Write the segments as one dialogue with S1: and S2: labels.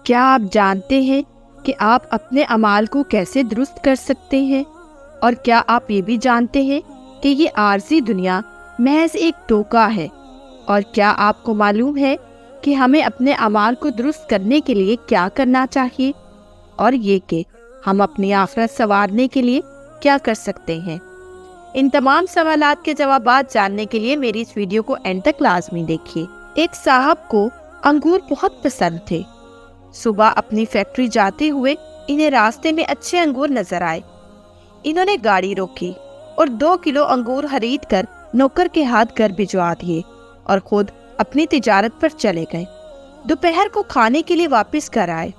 S1: کیا آپ جانتے ہیں کہ آپ اپنے اعمال کو کیسے درست کر سکتے ہیں؟ اور کیا آپ یہ بھی جانتے ہیں کہ یہ عارضی دنیا محض ایک ٹوکا ہے؟ اور کیا آپ کو معلوم ہے کہ ہمیں اپنے اعمال کو درست کرنے کے لیے کیا کرنا چاہیے؟ اور یہ کہ ہم اپنی آخرت سنوارنے کے لیے کیا کر سکتے ہیں؟ ان تمام سوالات کے جوابات جاننے کے لیے میری اس ویڈیو کو اینڈ تک لازمی دیکھیے۔ ایک صاحب کو انگور بہت پسند تھے۔ صبح اپنی فیکٹری جاتے ہوئے انہیں راستے میں اچھے انگور نظر آئے۔ انہوں نے گاڑی روکی اور 2 کلو انگور خرید کر نوکر کے ہاتھ گھر بھجوا دیے اور خود اپنی تجارت پر چلے گئے۔ دوپہر کو کھانے کے لیے واپس گھر آئے۔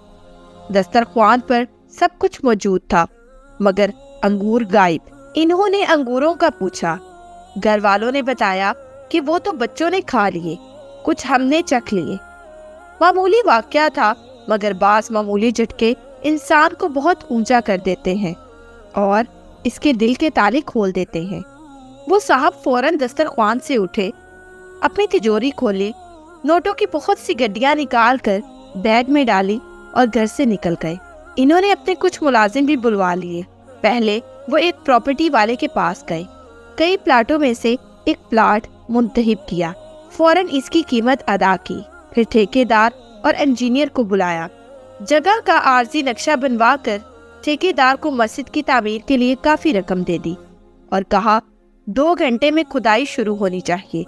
S1: دسترخوان پر سب کچھ موجود تھا مگر انگور غائب۔ انہوں نے انگوروں کا پوچھا۔ گھر والوں نے بتایا کہ وہ تو بچوں نے کھا لیے، کچھ ہم نے چکھ لیے۔ معمولی واقعہ تھا مگر بعض معمولی جھٹکے انسان کو بہت اونچا کر دیتے ہیں اور اس کے دل کے تالے کھول دیتے ہیں۔ وہ صاحب فوراً دسترخوان سے اٹھے، اپنی تجوری کھولی، نوٹوں کی بہت سی گڈیاں نکال کر بیگ میں ڈالی اور گھر سے نکل گئے۔ انہوں نے اپنے کچھ ملازم بھی بلوا لیے۔ پہلے وہ ایک پراپرٹی والے کے پاس گئے، کئی پلاٹوں میں سے ایک پلاٹ منتخب کیا، فوراً اس کی قیمت ادا کی، پھر ٹھیکیدار اور انجینئر کو بلایا، جگہ کا عارضی نقشہ بنوا کر ٹھیکیدار کو مسجد کی تعمیر کے لیے کافی رقم دے دی اور کہا 2 گھنٹے میں کھدائی شروع ہونی چاہیے۔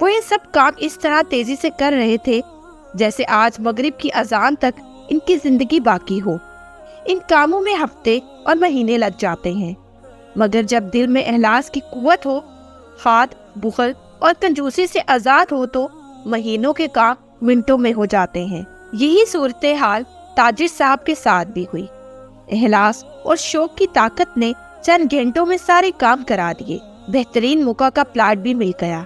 S1: وہ یہ سب کام اس طرح تیزی سے کر رہے تھے جیسے آج مغرب کی اذان تک ان کی زندگی باقی ہو۔ ان کاموں میں ہفتے اور مہینے لگ جاتے ہیں مگر جب دل میں اخلاص کی قوت ہو، ہاتھ بخل اور کنجوسی سے آزاد ہو تو مہینوں کے کام منٹوں میں ہو جاتے ہیں۔ یہی صورتحال تاجر صاحب کے ساتھ بھی ہوئی۔ اخلاص اور شوق کی طاقت نے چند گھنٹوں میں سارے کام کرا دیے۔ بہترین موقع کا پلاٹ بھی مل گیا،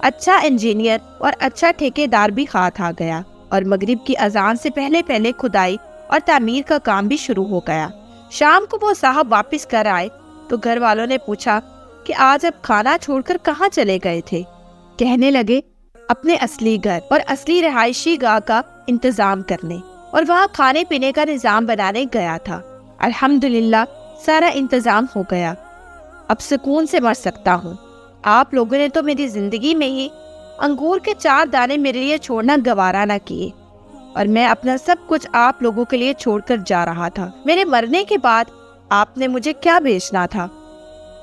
S1: اچھا انجینئر اور اچھا ٹھیکیدار بھی ہاتھ آ گیا اور مغرب کی اذان سے پہلے کھدائی اور تعمیر کا کام بھی شروع ہو گیا۔ شام کو وہ صاحب واپس کر آئے تو گھر والوں نے پوچھا کہ آج اب کھانا چھوڑ کر کہاں چلے گئے تھے؟ کہنے لگے اپنے اصلی گھر اور اصلی رہائشی گاہ کا انتظام کرنے اور وہاں کھانے پینے کا نظام بنانے گیا تھا۔ الحمدللہ سارا انتظام ہو گیا، اب سکون سے مر سکتا ہوں۔ آپ لوگوں نے تو میری زندگی میں ہی انگور کے 4 دانے میرے لیے چھوڑنا گوارا نہ کیے اور میں اپنا سب کچھ آپ لوگوں کے لیے چھوڑ کر جا رہا تھا۔ میرے مرنے کے بعد آپ نے مجھے کیا بیچنا تھا؟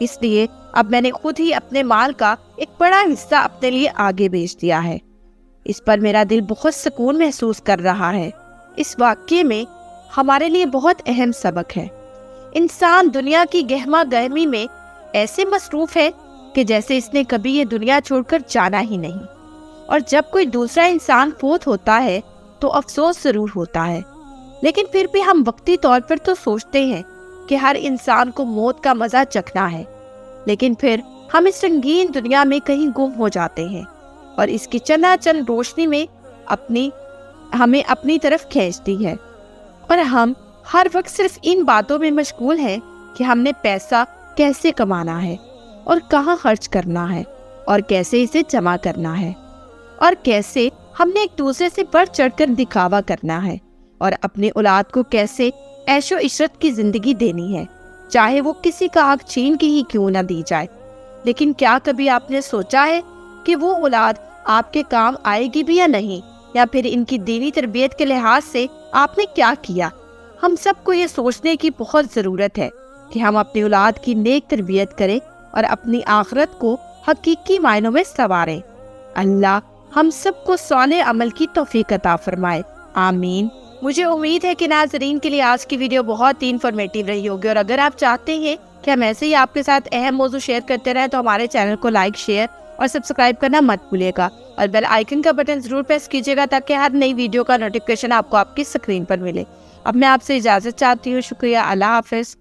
S1: اس لیے اب میں نے خود ہی اپنے مال کا ایک بڑا حصہ اپنے لیے آگے بیچ دیا ہے۔ اس پر میرا دل بہت سکون محسوس کر رہا ہے۔ اس واقعے میں ہمارے لیے بہت اہم سبق ہے۔ انسان دنیا کی گہما گہمی میں ایسے مصروف ہے کہ جیسے اس نے کبھی یہ دنیا چھوڑ کر جانا ہی نہیں، اور جب کوئی دوسرا انسان فوت ہوتا ہے تو افسوس ضرور ہوتا ہے، لیکن پھر بھی ہم وقتی طور پر تو سوچتے ہیں کہ ہر انسان کو موت کا مزہ چکھنا ہے، لیکن پھر ہم اس رنگین دنیا میں کہیں گم ہو جاتے ہیں اور اس کی چند روشنی میں ہمیں اپنی طرف کھینچتی ہے، اور ہم ہر وقت صرف ان باتوں میں مشغول ہیں کہ ہم نے پیسہ کیسے کمانا ہے اور کہاں خرچ کرنا ہے اور کیسے اسے جمع کرنا ہے، اور کیسے ہم نے ایک دوسرے سے بڑھ چڑھ کر دکھاوا کرنا ہے، اور اپنی اولاد کو کیسے عیش و عشرت کی زندگی دینی ہے، چاہے وہ کسی کا حق چھین کے ہی کیوں نہ دی جائے۔ لیکن کیا کبھی آپ نے سوچا ہے کہ وہ اولاد آپ کے کام آئے گی بھی یا نہیں، یا پھر ان کی دینی تربیت کے لحاظ سے آپ نے کیا کیا؟ ہم سب کو یہ سوچنے کی بہت ضرورت ہے کہ ہم اپنی اولاد کی نیک تربیت کریں اور اپنی آخرت کو حقیقی معنوں میں سنواریں۔ اللہ ہم سب کو صالح عمل کی توفیق عطا فرمائے، آمین۔ مجھے امید ہے کہ ناظرین کے لیے آج کی ویڈیو بہت ہی انفارمیٹیو رہی ہوگی، اور اگر آپ چاہتے ہیں کہ ہم ایسے ہی آپ کے ساتھ اہم موضوع شیئر کرتے رہیں تو ہمارے چینل کو لائک، شیئر اور سبسکرائب کرنا مت بھولیے گا، اور بیل آئیکن کا بٹن ضرور پریس کیجیے گا تاکہ ہر نئی ویڈیو کا نوٹیفیکیشن آپ کو آپ کی اسکرین پر ملے۔ اب میں آپ سے اجازت چاہتی ہوں، شکریہ، اللہ حافظ۔